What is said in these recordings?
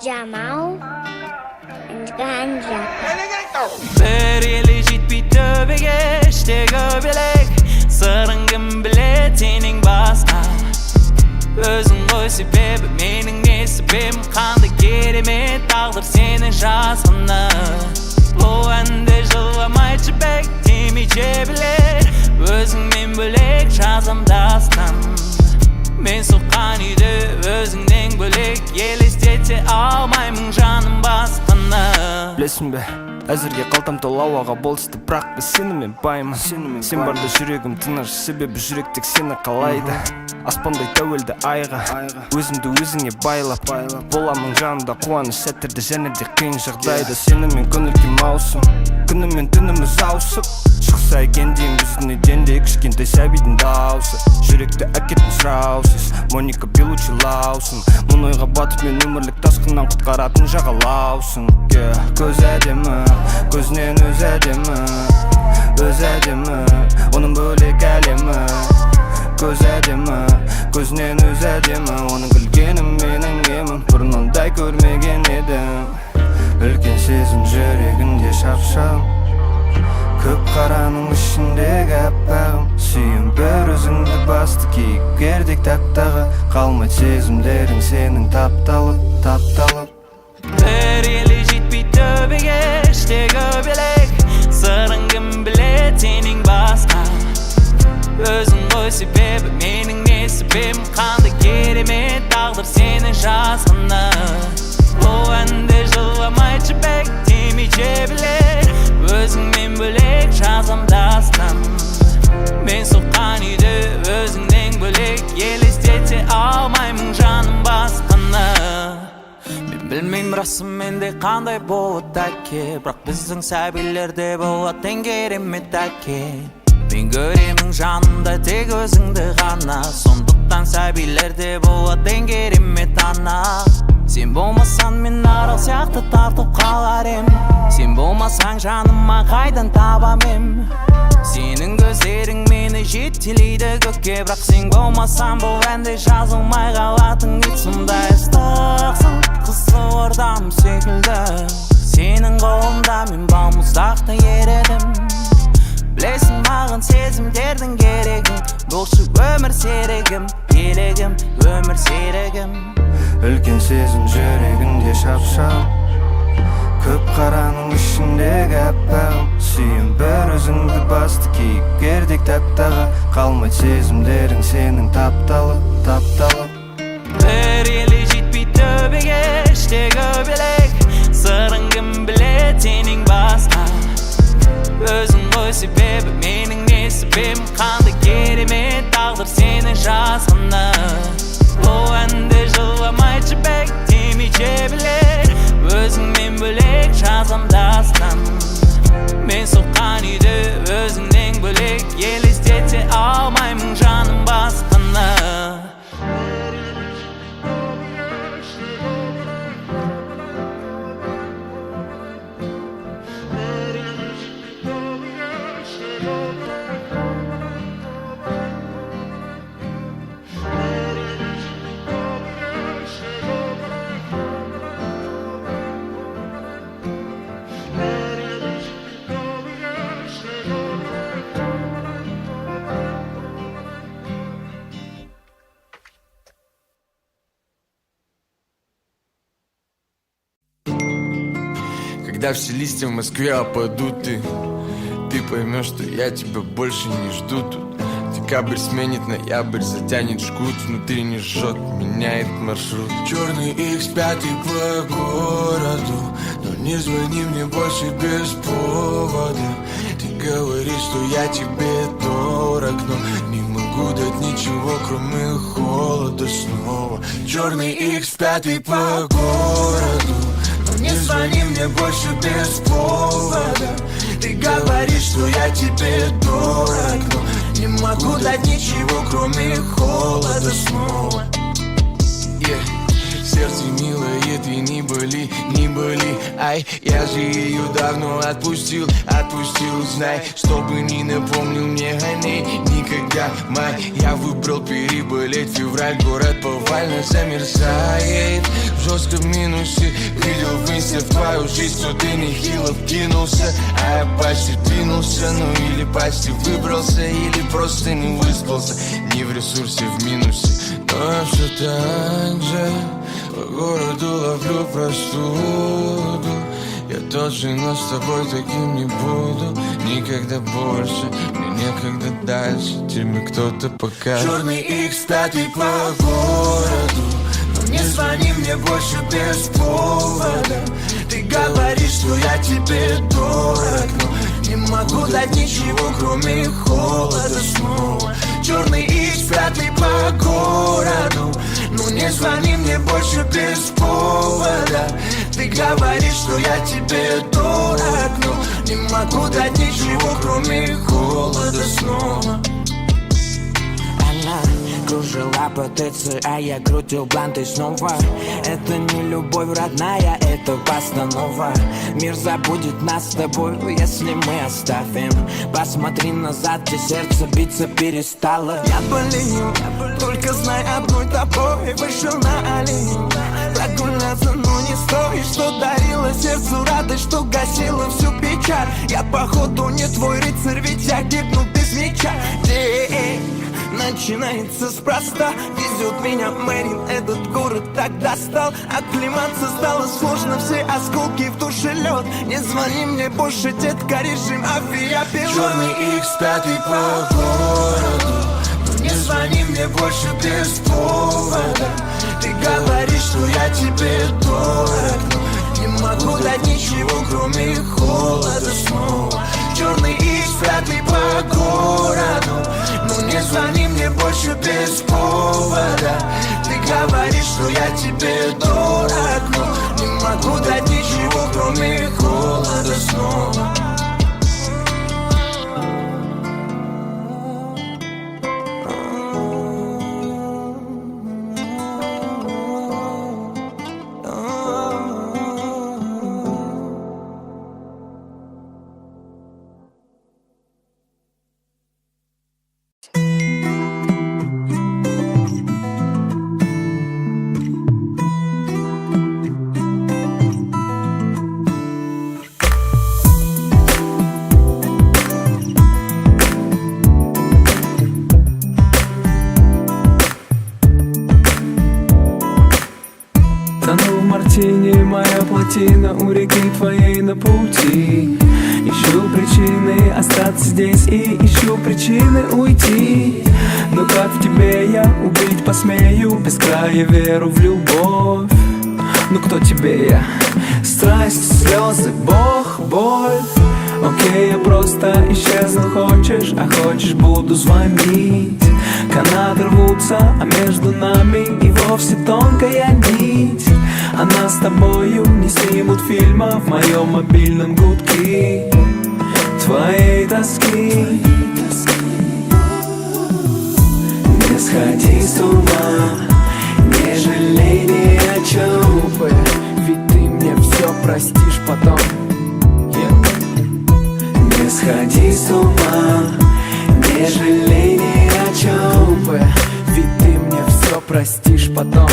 Jamal and Ganja. Bir eli jitpi töbege işte göbelek Sırın kim bile senin başka Özün koy sebebi menin ne sebebim Kandı gerime dağılır senin şahsını Bu ende жыламай жібек демейше білер Өзің мен бөлек жазам дастан Мен соққан үйді өзіңнен бөлек Елестете алмаймын жаным басқаны Білесің бе, әзірге қалтам толы ауаға болысты Бірақ біз сенімен баймын Сен барда жүрегім тыныш Себебі жүрек тек сені қалайды Аспандай тәуелді айға Өзімді өзіңе байлап Боламын жанымда қуаныш сәттерде және де қиын жағдайда Сенімен көңіл-күй маусым Күнімен түніміз ауысып Шықса екен дейін біздің үйден де кішкентай сәбидің даусы Жүректі әкеттің сұраусыз Моника Белучи лаусың Мұн ойға батып мен өмірлік тасқыннан құтқаратын жағалаусың Көз әдемі, көзінен өз әдемі Өз әдемі, оның бөлек әлемі Көз әдемі, көзінен өз әдемі Оның күлгенім менің емім Бұрын ондай көрмеген едім Үлкен сезім жүрегінде шапшам Көк қараның ішіндегі әппағым Сүйім бір өзіңді басты кейіпкердек тәптағы Қалмайды сезімдерің сенің тапталып Bir eli jitpi töbege işte göbelek Sırın kim bile senin başka Özün koy sebebi menin ne sebebim Kandı gerime dağılır senin şahsını Bu ende жыламай жібек демейше білер Өзің мен бөлек жазам дастан Мен соққан үйді өзіңнен бөлек Елестете алмаймын жаным басқаны Мен білмеймін расым менде қандай болады әке Бірақ біздің сәбилерде болады ең керемет әке Мен көремін жанымда тек өзіңді ғана Сондықтан сәбилерде болады ең керемет ана Сен болмасаң мен арал сияқты тартып қалар ем Сен болмасаң жаныма қайдан табам ем Сенің көздерің мені жетелейді көкке Бірақ сен болмасаң бұл әнде жазылмай қалатын ит сондай ыстықсың Қызғы ордам секілді Сенің қолында мен балмұздақта ередім Білесің маған сезімдердің керегін Болшы өмір серігім Елегім, өмір серігім Үлкен сезім жүрегінде шапшам Көк қараның ішіндегі әппағым Сүйім бір өзіңді басты кейіпкердек тәптағы Қалмайды сезімдерің сенің тапталып Bir eli jitpi töbege işte göbelek Sırın kim bile senin başka Özün koy sebebi menin ne sebebim Kandı gerime dağılır senin şahsını Bu ende жыламай жібек демейше білер Өзің мен бөлек жазам дастан Мен соққан үйді өзіңнен бөлек Елестете алмаймын жаным басқаны Когда все листья в Москве опадут, ты поймешь, что я тебя больше не жду тут. Декабрь сменит ноябрь, затянет жгут, внутри не жжет, меняет маршрут. Черный X5 по городу, но не звони мне больше без повода. Ты говоришь, что я тебе дорог, но не могу дать ничего, кроме холода снова. Черный X5 по городу, не звони мне больше без повода. Ты говоришь, что я тебе дорог, но не могу дать ничего, кроме холода снова. сердце, милая, ты не боли, не боли. Ай, я же ее давно отпустил, знай, чтобы не напомнил мне о ней никогда. Май, я выбрал переболеть февраль, город повально замерзает в жестком минусе. Видел в инсте в твою жизнь, что ты нехило вкинулся, а я почти двинулся, ну или почти выбрался, или просто не выспался, не в ресурсе, в минусе. Но я все так же по городу ловлю простуду. Я тот же, но с тобой таким не буду никогда больше. Мне некогда дальше, тебе кто-то покажет. Черный X5 по городу, но не звони мне больше без повода. Ты говоришь, что я тебе дорог, но не могу дать ничего, кроме холода снова. Черный X5 по городу, ну не звони мне больше без повода. Ты говоришь, что я тебе дорог, но не могу дать ничего, кроме холода снова. Она кружила по ТЦ, а я крутил бланты снова. Это не любовь родная, это постанова. Мир забудет нас с тобой, если мы оставим. Посмотри назад, где сердце биться перестало. Я болею, только знай одной тобой. Вышел на аллею прогуляться, но не стоит. Что дарила сердцу радость, что гасила всю печаль. Я походу не твой рыцарь, ведь я гибну без меча. День начинается спроста, везет меня Мэрин, этот город так достал. Оклематься стало сложно, все осколки в душе лед. Не звони мне больше, детка, режим авиапилот. Черный X5 по городу, но не звони мне больше без повода. Ты говоришь, что я тебе дорог, но не могу дать ничего, кроме холода снова. Черный X5 по городу, ну не звони мне больше без повода. Ты говоришь, что я тебе дорог, но не могу дать ничего, кроме холода снова. Моя плотина у реки твоей на пути. Ищу причины остаться здесь и ищу причины уйти. Но как в тебе я убить посмею без края веру в любовь? Ну кто тебе я? Страсть, слезы, Бог, боль. Окей, я просто исчезну, хочешь, а хочешь буду звонить. Канаты рвутся, а между нами и вовсе тонкая нить. А нас с тобою не снимут фильма в моем мобильном гудке твоей тоски. Не сходи с ума, не жалей ни о чем, ведь ты мне все простишь потом. Не сходи с ума, не жалей ни о чем, ведь ты мне все простишь потом.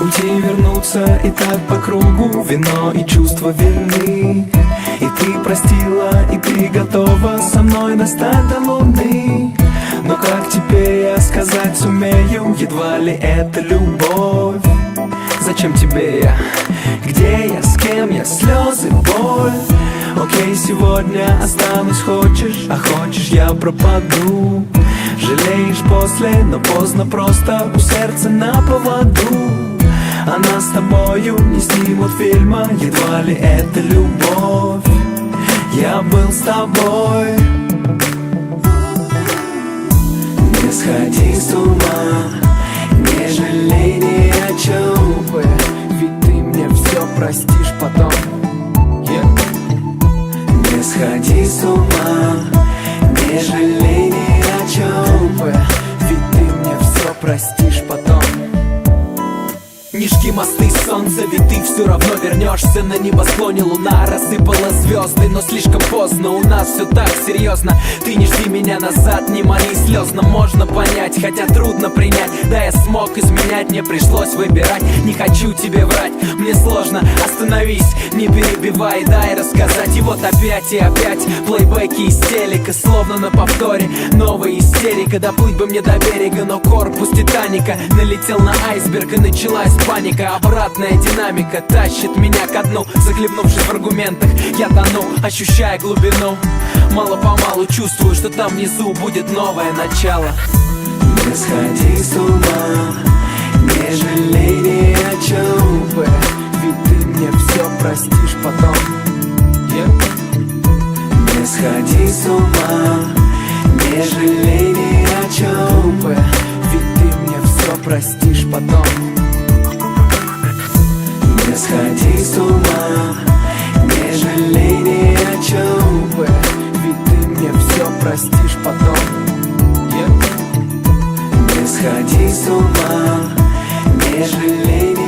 Уйти, вернуться и так по кругу, вино и чувство вины. И ты простила, и ты готова со мной достать до луны. Но как тебе я сказать сумею, едва ли это любовь? Зачем тебе я? Где я? С кем я? Слезы, боль. Окей, сегодня останусь, хочешь, а хочешь я пропаду. Жалеешь после, но поздно, просто у сердца на поводу. А нас с тобою не снимут фильма, едва ли это любовь. Я был с тобой. Не сходи с ума, не жалей ни о чем, ведь ты мне все простишь потом. Не сходи с ума, не жалей ни о чем, ведь ты мне все простишь потом. Мостишки, мосты, солнце, ведь ты все равно вернешься. На небосклоне луна рассыпала звезды, но слишком поздно, у нас все так серьезно. Ты не жди меня назад, не моли слезно. Можно понять, хотя трудно принять. Да, я смог изменять, мне пришлось выбирать. Не хочу тебе врать, мне сложно. Остановись, не перебивай, дай рассказать. И вот опять и опять плейбеки из телека, словно на повторе новая истерика. Доплыть бы мне до берега, но корпус Титаника налетел на айсберг и началась паника. Обратная динамика тащит меня ко дну. Захлебнувшись в аргументах, я тону, ощущая глубину. Мало-помалу чувствую, что там внизу будет новое начало. Не сходи с ума, не жалей ни о чем, ведь ты мне все простишь потом. Не сходи с ума, не жалей ни о чем, ведь ты мне все простишь потом. Не сходи с ума, не жалей ни о чем, ведь ты мне все простишь потом. Не сходи с ума, не жалей ни